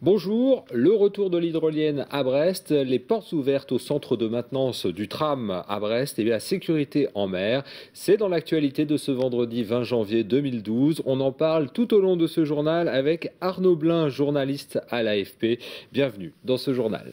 Bonjour, le retour de l'hydrolienne à Brest, les portes ouvertes au centre de maintenance du tram à Brest et la sécurité en mer. C'est dans l'actualité de ce vendredi 20 janvier 2012. On en parle tout au long de ce journal avec Arnaud Blin, journaliste à l'AFP. Bienvenue dans ce journal.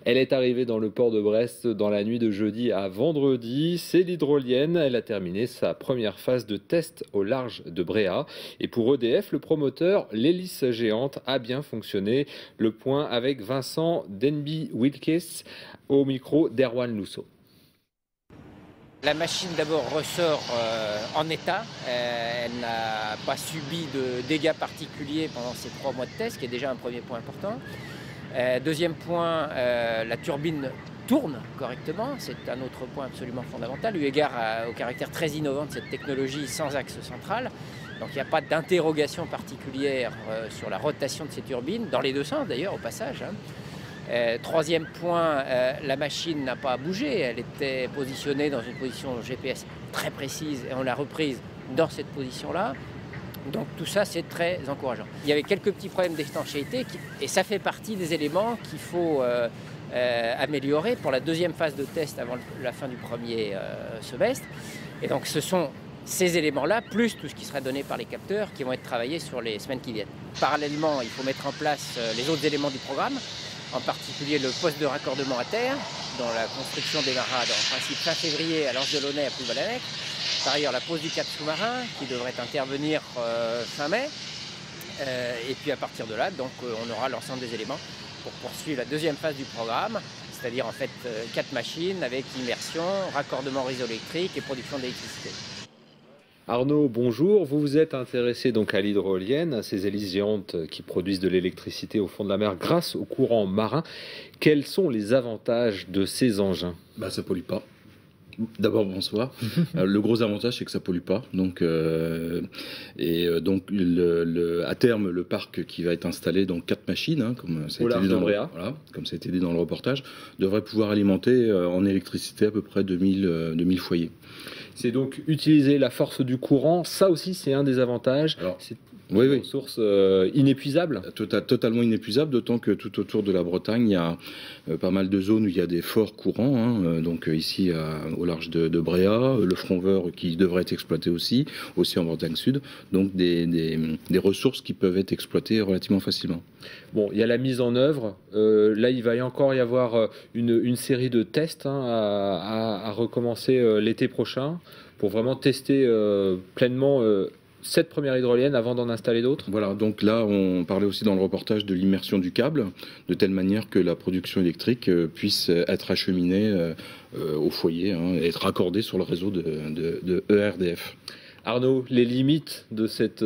Elle est arrivée dans le port de Brest dans la nuit de jeudi à vendredi. C'est l'hydrolienne. Elle a terminé sa première phase de test au large de Bréa. Et pour EDF, le promoteur, l'hélice géante, a bien fonctionné. Le point avec Vincent Denby-Wilkes au micro d'Erwan Lousseau. La machine d'abord ressort en état, elle n'a pas subi de dégâts particuliers pendant ces 3 mois de test, ce qui est déjà un premier point important. Deuxième point, la turbine tourne correctement, c'est un autre point absolument fondamental, eu égard au caractère très innovant de cette technologie sans axe central. Donc il n'y a pas d'interrogation particulière sur la rotation de ces turbines, dans les deux sens d'ailleurs au passage. Troisième point, la machine n'a pas bougé, elle était positionnée dans une position GPS très précise et on l'a reprise dans cette position-là. Donc tout ça, c'est très encourageant. Il y avait quelques petits problèmes d'étanchéité et ça fait partie des éléments qu'il faut améliorer pour la deuxième phase de test avant la fin du premier semestre. Et donc ce sont ces éléments-là, plus tout ce qui sera donné par les capteurs, qui vont être travaillés sur les semaines qui viennent. Parallèlement, il faut mettre en place les autres éléments du programme, en particulier le poste de raccordement à terre, dont la construction démarrera en principe fin février à l'Anse de Launay à Plouvalanec. Par ailleurs, la pose du cap sous-marin qui devrait intervenir fin mai. Et puis à partir de là, donc, on aura l'ensemble des éléments pour poursuivre la deuxième phase du programme, c'est-à-dire en fait 4 machines avec immersion, raccordement réseau électrique et production d'électricité. Arnaud, bonjour. Vous vous êtes intéressé donc à l'hydrolienne, à ces hélices géantes qui produisent de l'électricité au fond de la mer grâce au courant marin. Quels sont les avantages de ces engins ? Ça pollue pas. D'abord, bonsoir. Le gros avantage, c'est que ça pollue pas. Donc, à terme, le parc qui va être installé, donc 4 machines, comme ça a été dit comme ça a été dit dans le reportage, devrait pouvoir alimenter en électricité à peu près 2000 foyers. C'est donc utiliser la force du courant. Ça aussi, c'est un des avantages. C'est une source inépuisable. Totalement inépuisable, d'autant que tout autour de la Bretagne, il y a pas mal de zones où il y a des forts courants. Donc ici, au large de Bréa, le Fromveur qui devrait être exploité aussi en Bretagne Sud. Donc des ressources qui peuvent être exploitées relativement facilement. Bon, il y a la mise en œuvre. Là, il va encore y avoir une série de tests à recommencer l'été prochain pour vraiment tester pleinement cette première hydrolienne avant d'en installer d'autres. Voilà, donc là, on parlait aussi dans le reportage de l'immersion du câble, de telle manière que la production électrique puisse être acheminée au foyer, et être raccordée sur le réseau de ERDF. Arnaud, les limites de cette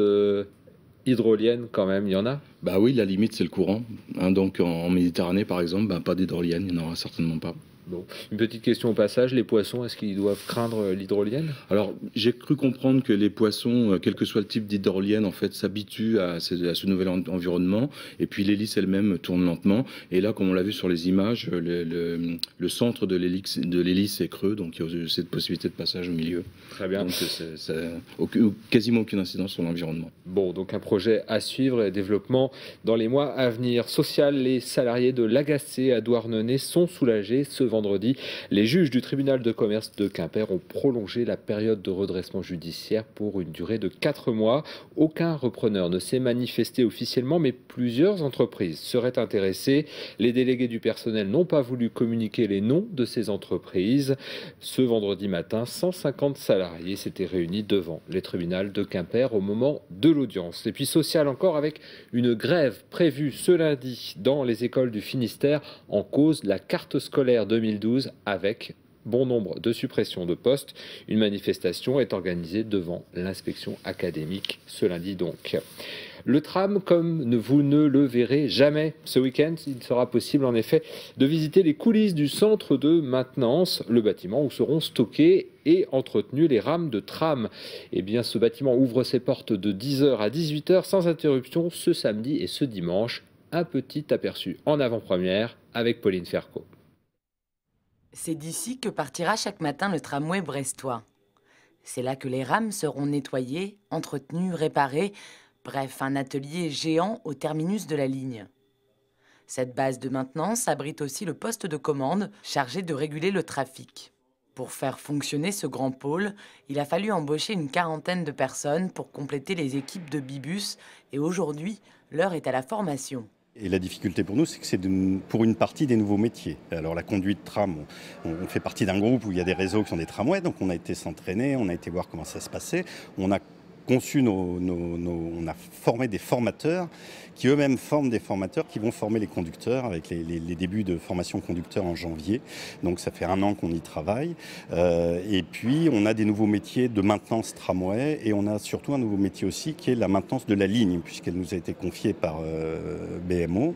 hydrolienne, quand même, il y en a ? Oui, la limite, c'est le courant. Donc en Méditerranée, par exemple, pas d'hydrolienne, il n'y en aura certainement pas. Bon. Une petite question au passage, les poissons, est-ce qu'ils doivent craindre l'hydrolienne ? Alors, j'ai cru comprendre que les poissons, quel que soit le type d'hydrolienne, en fait, s'habituent à ce nouvel environnement. Et puis l'hélice elle-même tourne lentement. Et là, comme on l'a vu sur les images, le centre de l'hélice est creux, donc il y a cette possibilité de passage au milieu. Très bien. Donc, quasiment aucune incidence sur l'environnement. Bon, donc un projet à suivre et développement dans les mois à venir. Social, les salariés de l'Agacé à Douarnenez sont soulagés ce vendredi. Les juges du tribunal de commerce de Quimper ont prolongé la période de redressement judiciaire pour une durée de 4 mois. Aucun repreneur ne s'est manifesté officiellement, mais plusieurs entreprises seraient intéressées. Les délégués du personnel n'ont pas voulu communiquer les noms de ces entreprises. Ce vendredi matin, 150 salariés s'étaient réunis devant les tribunaux de Quimper au moment de l'audience. Et puis social encore, avec une grève prévue ce lundi dans les écoles du Finistère, en cause la carte scolaire 2012 avec bon nombre de suppressions de postes. Une manifestation est organisée devant l'inspection académique ce lundi donc. Le tram, comme vous ne le verrez jamais ce week-end, il sera possible en effet de visiter les coulisses du centre de maintenance, le bâtiment où seront stockées et entretenues les rames de tram. Eh bien, ce bâtiment ouvre ses portes de 10h à 18h sans interruption ce samedi et ce dimanche. Un petit aperçu en avant-première avec Pauline Ferco. C'est d'ici que partira chaque matin le tramway brestois. C'est là que les rames seront nettoyées, entretenues, réparées, Bref, un atelier géant au terminus de la ligne. Cette base de maintenance abrite aussi le poste de commande chargé de réguler le trafic. Pour faire fonctionner ce grand pôle, il a fallu embaucher une quarantaine de personnes pour compléter les équipes de Bibus et aujourd'hui, l'heure est à la formation. Et la difficulté pour nous, c'est que c'est pour une partie des nouveaux métiers. Alors la conduite tram, on fait partie d'un groupe où il y a des réseaux qui sont des tramways, donc on a été s'entraîner, on a été voir comment ça se passait. On a conçu on a formé des formateurs qui eux-mêmes forment des formateurs qui vont former les conducteurs avec les débuts de formation conducteur en janvier. Donc ça fait 1 an qu'on y travaille. Et puis on a des nouveaux métiers de maintenance tramway et on a surtout un nouveau métier aussi qui est la maintenance de la ligne puisqu'elle nous a été confiée par BMO.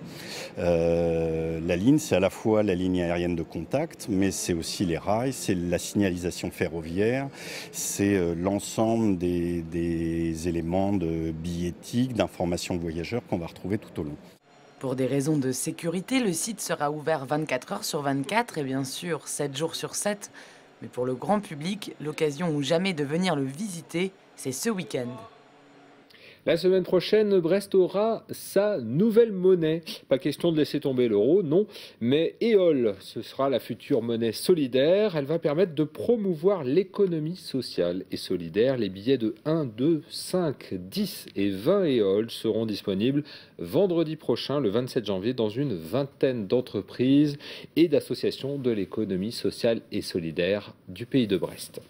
La ligne, c'est à la fois la ligne aérienne de contact, mais c'est aussi les rails, c'est la signalisation ferroviaire, c'est l'ensemble des éléments de billettique, d'information voyageurs qu'on va retrouver tout au long. Pour des raisons de sécurité, le site sera ouvert 24 heures sur 24 et bien sûr 7 jours sur 7. Mais pour le grand public, l'occasion ou jamais de venir le visiter, c'est ce week-end. La semaine prochaine, Brest aura sa nouvelle monnaie. Pas question de laisser tomber l'euro, non, mais EOL, ce sera la future monnaie solidaire. Elle va permettre de promouvoir l'économie sociale et solidaire. Les billets de 1, 2, 5, 10 et 20 EOL seront disponibles vendredi prochain, le 27 janvier, dans une vingtaine d'entreprises et d'associations de l'économie sociale et solidaire du pays de Brest.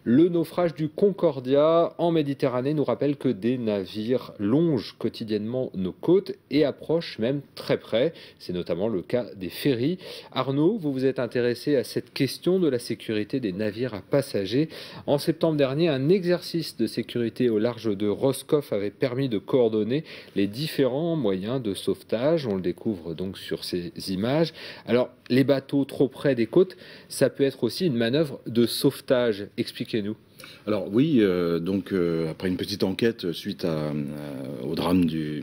Le naufrage du Concordia en Méditerranée nous rappelle que des navires longent quotidiennement nos côtes et approchent même très près. C'est notamment le cas des ferries. Arnaud, vous vous êtes intéressé à cette question de la sécurité des navires à passagers. En septembre dernier, un exercice de sécurité au large de Roscoff avait permis de coordonner les différents moyens de sauvetage. On le découvre donc sur ces images. Alors, les bateaux trop près des côtes, ça peut être aussi une manœuvre de sauvetage. Expliquez-nous. Alors oui, après une petite enquête suite au drame du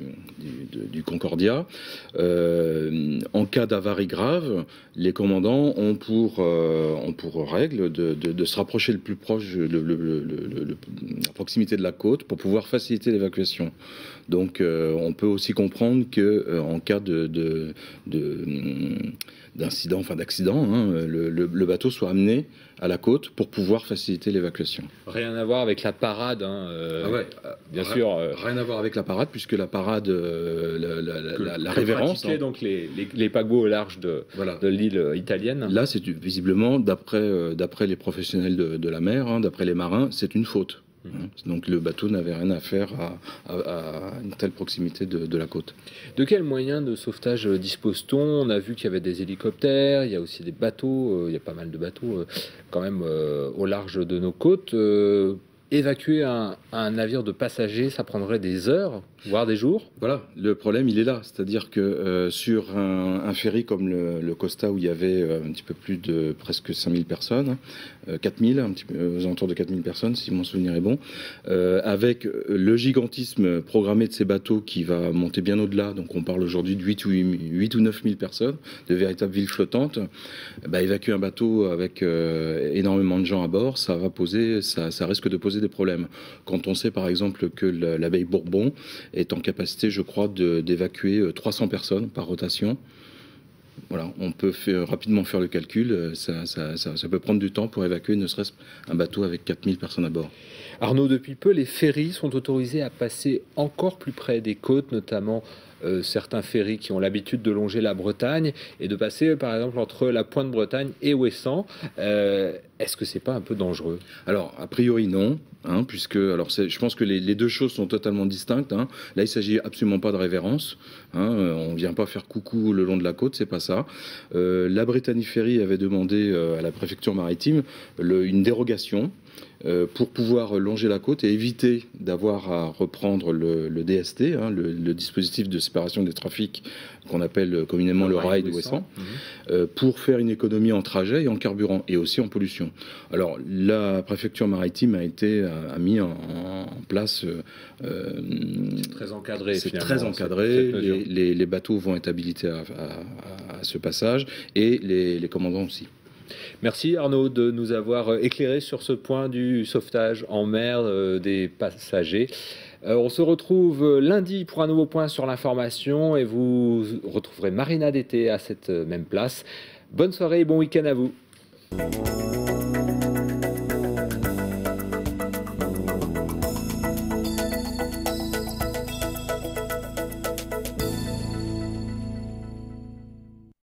Concordia, en cas d'avarie grave, les commandants ont pour règle de se rapprocher le plus proche, à proximité de la côte, pour pouvoir faciliter l'évacuation. Donc on peut aussi comprendre que en cas d'accident, le bateau soit amené à la côte pour pouvoir faciliter l'évacuation. Rien à voir avec la parade, bien sûr. Rien à voir avec la parade, puisque la parade, la révérence... donc les paquebots au large de l'île italienne. Là, c'est visiblement, d'après les professionnels de la mer, d'après les marins, c'est une faute. Donc le bateau n'avait rien à faire à une telle proximité de la côte. De quels moyens de sauvetage dispose-t-on? On a vu qu'il y avait des hélicoptères, il y a aussi des bateaux, il y a pas mal de bateaux quand même au large de nos côtes. Évacuer un navire de passagers, ça prendrait des heures, voire des jours. Voilà, le problème il est là, c'est-à-dire que sur un ferry comme le Costa où il y avait un petit peu plus de presque 5000 personnes, 4000, un petit peu aux alentours de 4000 personnes si mon souvenir est bon, avec le gigantisme programmé de ces bateaux qui va monter bien au-delà, donc on parle aujourd'hui de 8 ou 9 000 personnes, de véritables villes flottantes, évacuer un bateau avec énormément de gens à bord, ça risque de poser des problèmes. Quand on sait par exemple que l'abbaye Bourbon est en capacité, je crois, d'évacuer 300 personnes par rotation. Voilà, on peut rapidement faire le calcul, ça peut prendre du temps pour évacuer ne serait-ce un bateau avec 4000 personnes à bord. Arnaud, depuis peu, les ferries sont autorisés à passer encore plus près des côtes, notamment certains ferries qui ont l'habitude de longer la Bretagne et de passer par exemple entre la Pointe-Bretagne et Ouessant. Est-ce que c'est pas un peu dangereux? Alors, a priori non, puisque je pense que les deux choses sont totalement distinctes. Là, il s'agit absolument pas de révérence. On vient pas faire coucou le long de la côte, c'est pas ça. La Brittany Ferry avait demandé à la préfecture maritime une dérogation pour pouvoir longer la côte et éviter d'avoir à reprendre le DST, le dispositif de séparation des trafics qu'on appelle communément le rail de Ouessant, pour faire une économie en trajet et en carburant et aussi en pollution. Alors la préfecture maritime a mis en place... c'est très encadré. C'est très encadré. Les bateaux vont être habilités à ce passage et les commandants aussi. Merci Arnaud de nous avoir éclairé sur ce point du sauvetage en mer des passagers. On se retrouve lundi pour un nouveau point sur l'information et vous retrouverez Marina d'été à cette même place. Bonne soirée et bon week-end à vous.